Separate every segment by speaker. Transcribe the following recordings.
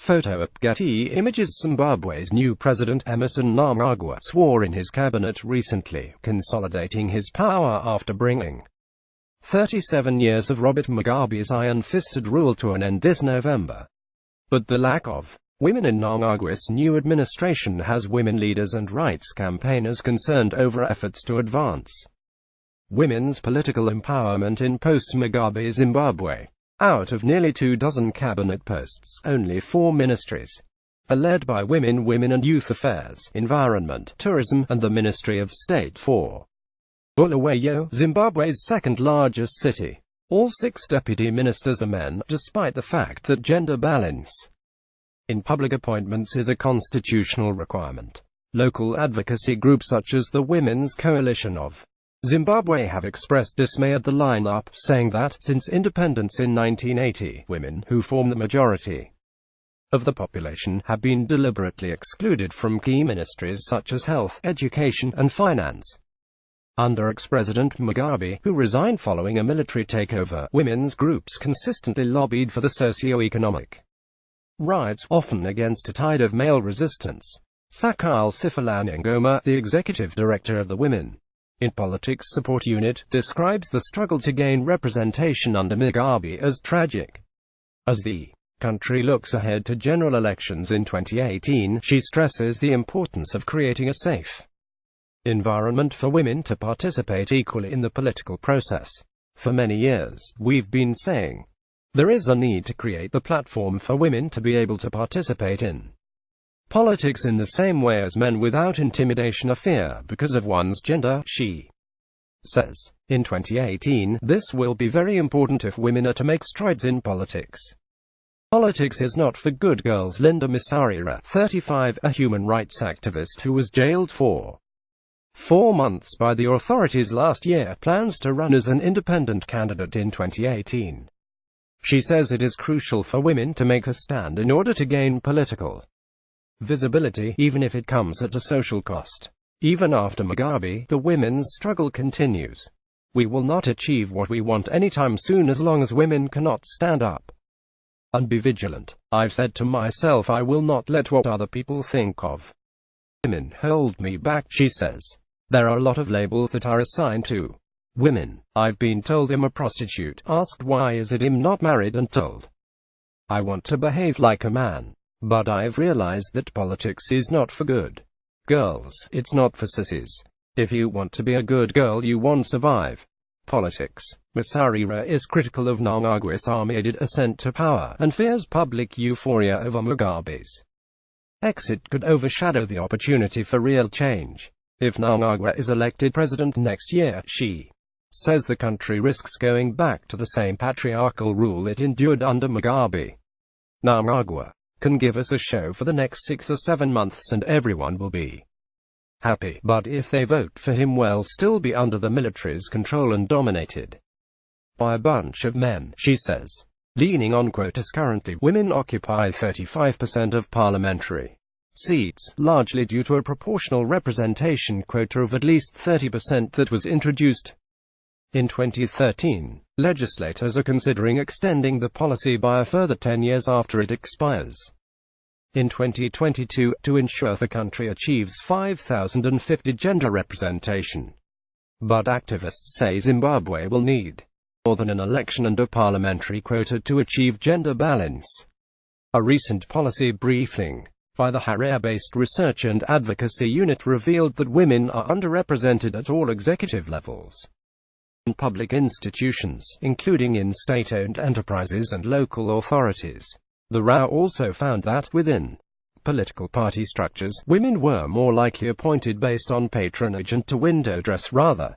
Speaker 1: Photo at Getty Images. Zimbabwe's new president Emmerson Mnangagwa swore in his cabinet recently, consolidating his power after bringing 37 years of Robert Mugabe's iron-fisted rule to an end this November. But the lack of women in Mnangagwa's new administration has women leaders and rights campaigners concerned over efforts to advance women's political empowerment in post-Mugabe Zimbabwe. Out of nearly 24 cabinet posts, only 4 ministries are led by women. Women and Youth Affairs, Environment, Tourism, and the Ministry of State for Bulawayo, Zimbabwe's second-largest city. All 6 deputy ministers are men, despite the fact that gender balance in public appointments is a constitutional requirement. Local advocacy groups such as the Women's Coalition of Zimbabwe have expressed dismay at the lineup, saying that, since independence in 1980, women, who form the majority of the population, have been deliberately excluded from key ministries such as health, education, and finance. Under ex-President Mugabe, who resigned following a military takeover, women's groups consistently lobbied for the socio-economic rights, often against a tide of male resistance. Sakile Sifulanengoma, the executive director of the Women in Politics Support Unit, describes the struggle to gain representation under Mugabe as tragic. As the country looks ahead to general elections in 2018, she stresses the importance of creating a safe environment for women to participate equally in the political process. For many years, we've been saying there is a need to create the platform for women to be able to participate in politics in the same way as men, without intimidation or fear because of one's gender, she says. In 2018, this will be very important if women are to make strides in politics. Politics is not for good girls. Linda Misarira, 35, a human rights activist who was jailed for 4 months by the authorities last year, plans to run as an independent candidate in 2018. She says it is crucial for women to make a stand in order to gain political visibility, even if it comes at a social cost. Even after Mugabe, the women's struggle continues. We will not achieve what we want anytime soon as long as women cannot stand up and be vigilant. I've said to myself, I will not let what other people think of women hold me back, she says. There are a lot of labels that are assigned to women. I've been told I'm a prostitute, asked why is it I'm not married, and told I want to behave like a man. But I've realized that politics is not for good girls, it's not for sissies. If you want to be a good girl, you won't survive politics. Misarira is critical of Mnangagwa's army-aided ascent to power, and fears public euphoria over Mugabe's exit could overshadow the opportunity for real change. If Mnangagwa is elected president next year, she says the country risks going back to the same patriarchal rule it endured under Mugabe. Mnangagwa can give us a show for the next 6 or 7 months and everyone will be happy. But if they vote for him, we'll still be under the military's control and dominated by a bunch of men, she says. Leaning on quotas, currently women occupy 35% of parliamentary seats, largely due to a proportional representation quota of at least 30% that was introduced in 2013. Legislators are considering extending the policy by a further 10 years after it expires in 2022, to ensure the country achieves 5,050 gender representation. But activists say Zimbabwe will need more than an election and a parliamentary quota to achieve gender balance. A recent policy briefing by the Harare-based Research and Advocacy Unit revealed that women are underrepresented at all executive levels in public institutions, including in state-owned enterprises and local authorities. The RAO also found that, within political party structures, women were more likely appointed based on patronage and to window dress rather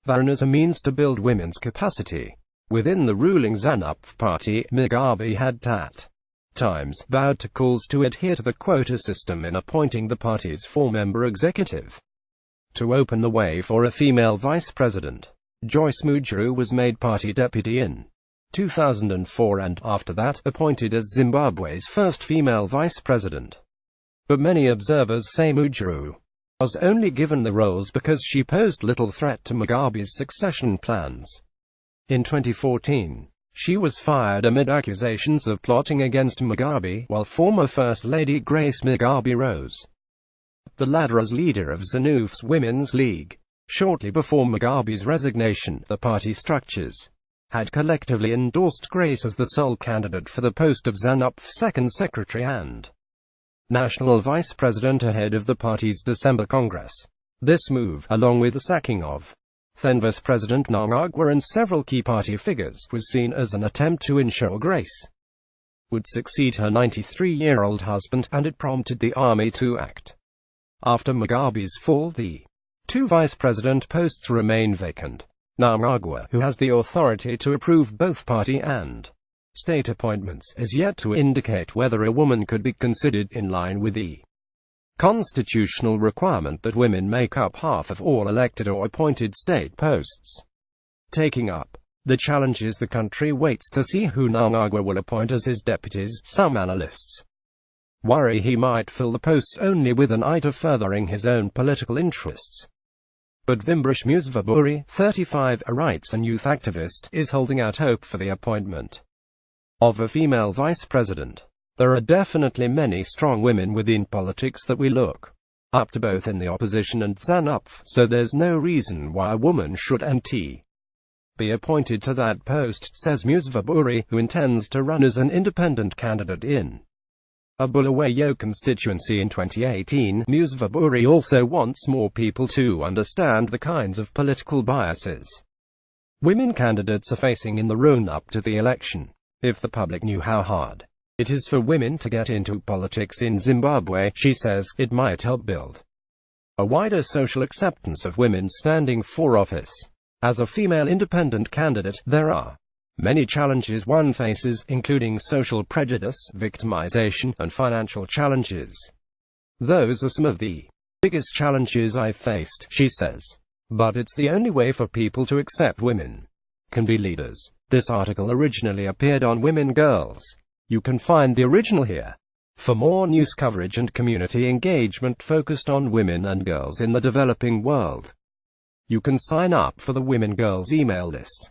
Speaker 1: than as a means to build women's capacity. Within the ruling ZANU-PF party, Mugabe had at times bowed to calls to adhere to the quota system in appointing the party's 4-member executive. To open the way for a female vice president, Joyce Mujuru was made party deputy in 2004 and, after that, appointed as Zimbabwe's first female vice president. But many observers say Mujuru was only given the roles because she posed little threat to Mugabe's succession plans. In 2014, She was fired amid accusations of plotting against Mugabe, while former First Lady Grace Mugabe rose the ladder as leader of ZANU's Women's League. Shortly before Mugabe's resignation, the party structures had collectively endorsed Grace as the sole candidate for the post of ZANU's second secretary and national vice president ahead of the party's December Congress. This move, along with the sacking of then Vice President Mnangagwa and several key party figures, was seen as an attempt to ensure Grace would succeed her 93-year-old husband, and it prompted the army to act. After Mugabe's fall, the two vice president posts remain vacant. Mnangagwa, who has the authority to approve both party and state appointments, has yet to indicate whether a woman could be considered, in line with the constitutional requirement that women make up half of all elected or appointed state posts. Taking up the challenges, the country waits to see who Mnangagwa will appoint as his deputies. Some analysts worry he might fill the posts only with an eye to furthering his own political interests. But Vimbrish Musvaburi, 35, a rights and youth activist, is holding out hope for the appointment of a female vice president. There are definitely many strong women within politics that we look up to, both in the opposition and ZANU, so there's no reason why a woman shouldn't be appointed to that post, says Musvaburi, who intends to run as an independent candidate in a Bulawayo constituency in 2018. Musvaburi also wants more people to understand the kinds of political biases women candidates are facing in the run-up to the election. If the public knew how hard it is for women to get into politics in Zimbabwe, she says, it might help build a wider social acceptance of women standing for office. As a female independent candidate, there are many challenges one faces, including social prejudice, victimization, and financial challenges. Those are some of the biggest challenges I've faced, she says. But it's the only way for people to accept women can be leaders. This article originally appeared on Women Girls. You can find the original here. For more news coverage and community engagement focused on women and girls in the developing world, you can sign up for the Women Girls email list.